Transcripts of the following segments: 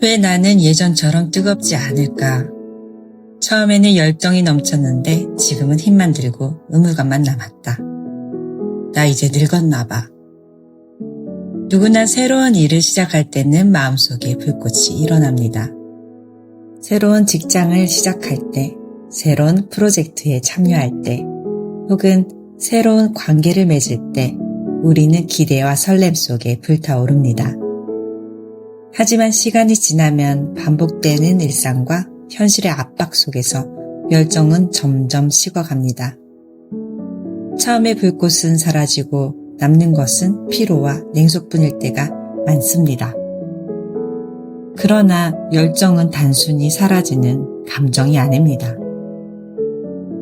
왜 나는 예전처럼 뜨겁지 않을까? 처음에는 열정이 넘쳤는데 지금은 힘만 들고 의무감만 남았다. 나 이제 늙었나 봐. 누구나 새로운 일을 시작할 때는 마음속에 불꽃이 일어납니다. 새로운 직장을 시작할 때, 새로운 프로젝트에 참여할 때, 혹은 새로운 관계를 맺을 때 우리는 기대와 설렘 속에 불타오릅니다. 하지만 시간이 지나면 반복되는 일상과 현실의 압박 속에서 열정은 점점 식어갑니다. 처음의 불꽃은 사라지고 남는 것은 피로와 냉소뿐일 때가 많습니다. 그러나 열정은 단순히 사라지는 감정이 아닙니다.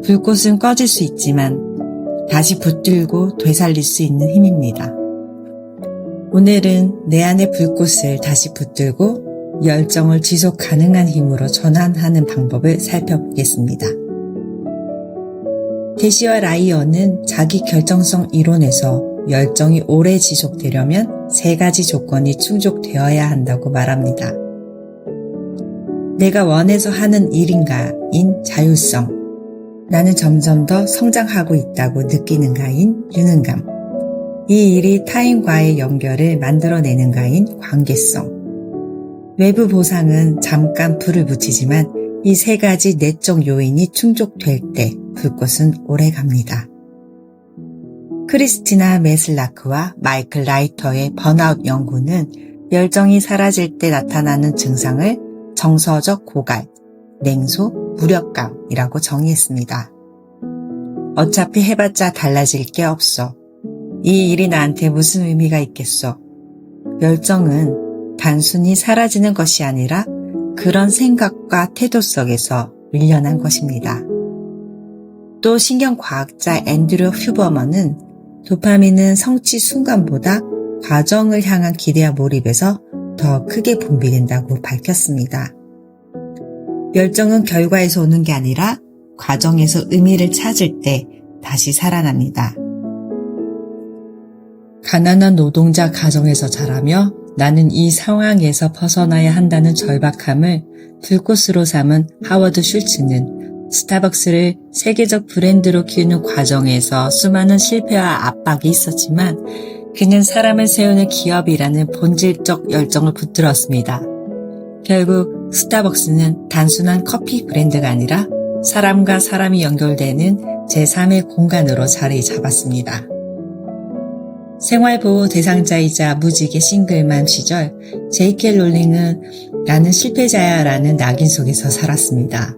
불꽃은 꺼질 수 있지만 다시 붙들고 되살릴 수 있는 힘입니다. 오늘은 내 안의 불꽃을 다시 붙들고 열정을 지속 가능한 힘으로 전환하는 방법을 살펴보겠습니다. 대시와 라이언은 자기 결정성 이론에서 열정이 오래 지속되려면 3가지 조건이 충족되어야 한다고 말합니다. 내가 원해서 하는 일인가인 자율성, 나는 점점 더 성장하고 있다고 느끼는가인 유능감, 이 일이 타인과의 연결을 만들어내는가인 관계성, 외부 보상은 잠깐 불을 붙이지만 이 3가지 내적 요인이 충족될 때 불꽃은 오래갑니다. 크리스티나 메슬라크와 마이클 라이터의 번아웃 연구는 열정이 사라질 때 나타나는 증상을 정서적 고갈, 냉소, 무력감이라고 정의했습니다. 어차피 해봤자 달라질 게 없어. 이 일이 나한테 무슨 의미가 있겠어. 열정은 단순히 사라지는 것이 아니라 그런 생각과 태도 속에서 밀려난 것입니다. 또 신경과학자 앤드류 휴버먼은 도파민은 성취 순간보다 과정을 향한 기대와 몰입에서 더 크게 분비된다고 밝혔습니다. 열정은 결과에서 오는 게 아니라 과정에서 의미를 찾을 때 다시 살아납니다. 가난한 노동자 가정에서 자라며 나는 이 상황에서 벗어나야 한다는 절박함을 불꽃으로 삼은 하워드 슐츠는 스타벅스를 세계적 브랜드로 키우는 과정에서 수많은 실패와 압박이 있었지만 그는 사람을 세우는 기업이라는 본질적 열정을 붙들었습니다. 결국 스타벅스는 단순한 커피 브랜드가 아니라 사람과 사람이 연결되는 제3의 공간으로 자리 잡았습니다. 생활보호 대상자이자 무직의 싱글맘 시절 J.K. 롤링은 나는 실패자야 라는 낙인 속에서 살았습니다.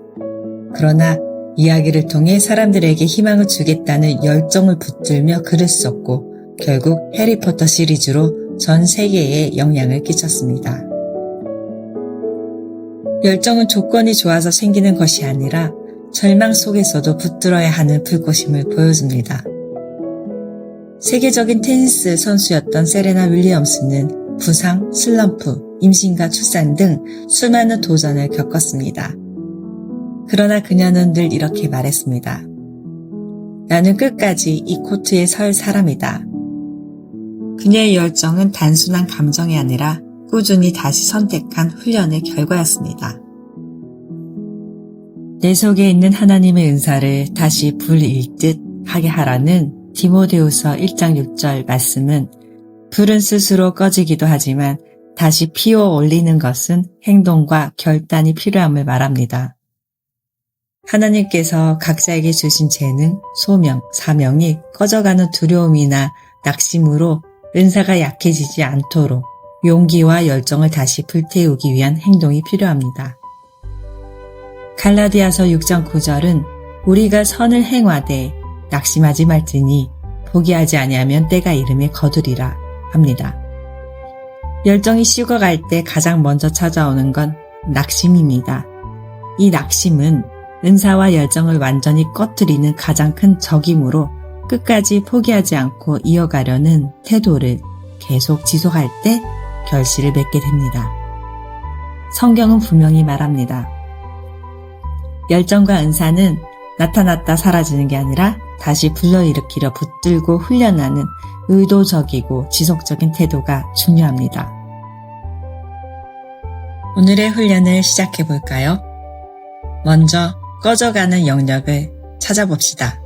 그러나 이야기를 통해 사람들에게 희망을 주겠다는 열정을 붙들며 글을 썼고 결국 해리포터 시리즈로 전 세계에 영향을 끼쳤습니다. 열정은 조건이 좋아서 생기는 것이 아니라 절망 속에서도 붙들어야 하는 불꽃임을 보여줍니다. 세계적인 테니스 선수였던 세레나 윌리엄스는 부상, 슬럼프, 임신과 출산 등 수많은 도전을 겪었습니다. 그러나 그녀는 늘 이렇게 말했습니다. 나는 끝까지 이 코트에 설 사람이다. 그녀의 열정은 단순한 감정이 아니라 꾸준히 다시 선택한 훈련의 결과였습니다. 내 속에 있는 하나님의 은사를 다시 불일듯 하게 하라는 디모데후서 1장 6절 말씀은 불은 스스로 꺼지기도 하지만 다시 피워 올리는 것은 행동과 결단이 필요함을 말합니다. 하나님께서 각자에게 주신 재능, 소명, 사명이 꺼져가는 두려움이나 낙심으로 은사가 약해지지 않도록 용기와 열정을 다시 불태우기 위한 행동이 필요합니다. 갈라디아서 6장 9절은 우리가 선을 행하되 낙심하지 말지니 포기하지 아니하면 때가 이름에 거두리라 합니다. 열정이 식어갈 때 가장 먼저 찾아오는 건 낙심입니다. 이 낙심은 은사와 열정을 완전히 꺼뜨리는 가장 큰 적이므로 끝까지 포기하지 않고 이어가려는 태도를 계속 지속할 때 결실을 맺게 됩니다. 성경은 분명히 말합니다. 열정과 은사는 나타났다 사라지는 게 아니라 다시 불러일으키려 붙들고 훈련하는 의도적이고 지속적인 태도가 중요합니다. 오늘의 훈련을 시작해 볼까요? 먼저 꺼져가는 영역을 찾아봅시다.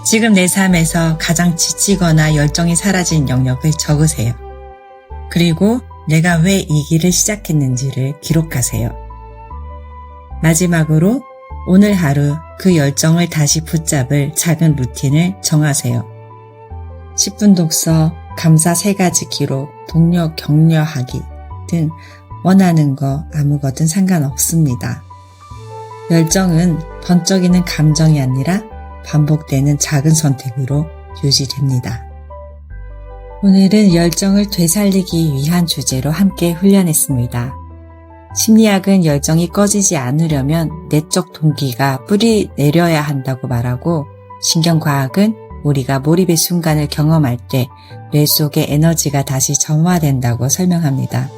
지금 내 삶에서 가장 지치거나 열정이 사라진 영역을 적으세요. 그리고 내가 왜 이 길을 시작했는지를 기록하세요. 마지막으로 오늘 하루 그 열정을 다시 붙잡을 작은 루틴을 정하세요. 10분 독서, 감사 3가지 기록, 동료 격려하기 등 원하는 거 아무거든 상관없습니다. 열정은 번쩍이는 감정이 아니라 반복되는 작은 선택으로 유지됩니다. 오늘은 열정을 되살리기 위한 주제로 함께 훈련했습니다. 심리학은 열정이 꺼지지 않으려면 내적 동기가 뿌리 내려야 한다고 말하고, 신경과학은 우리가 몰입의 순간을 경험할 때 뇌 속의 에너지가 다시 점화된다고 설명합니다.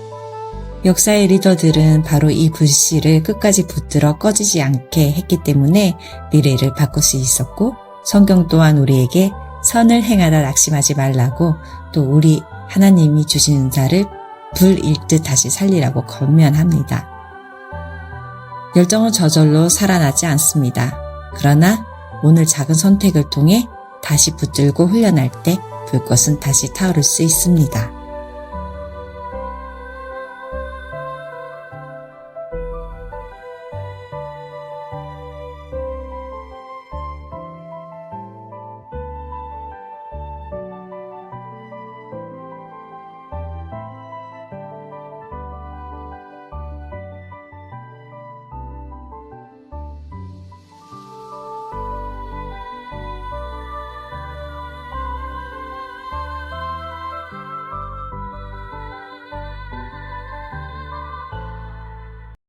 역사의 리더들은 바로 이 불씨를 끝까지 붙들어 꺼지지 않게 했기 때문에 미래를 바꿀 수 있었고, 성경 또한 우리에게 선을 행하다 낙심하지 말라고, 또 우리 하나님이 주신 은사를 불 일듯 다시 살리라고 권면합니다. 열정은 저절로 살아나지 않습니다. 그러나 오늘 작은 선택을 통해 다시 붙들고 훈련할 때 불꽃은 다시 타오를 수 있습니다.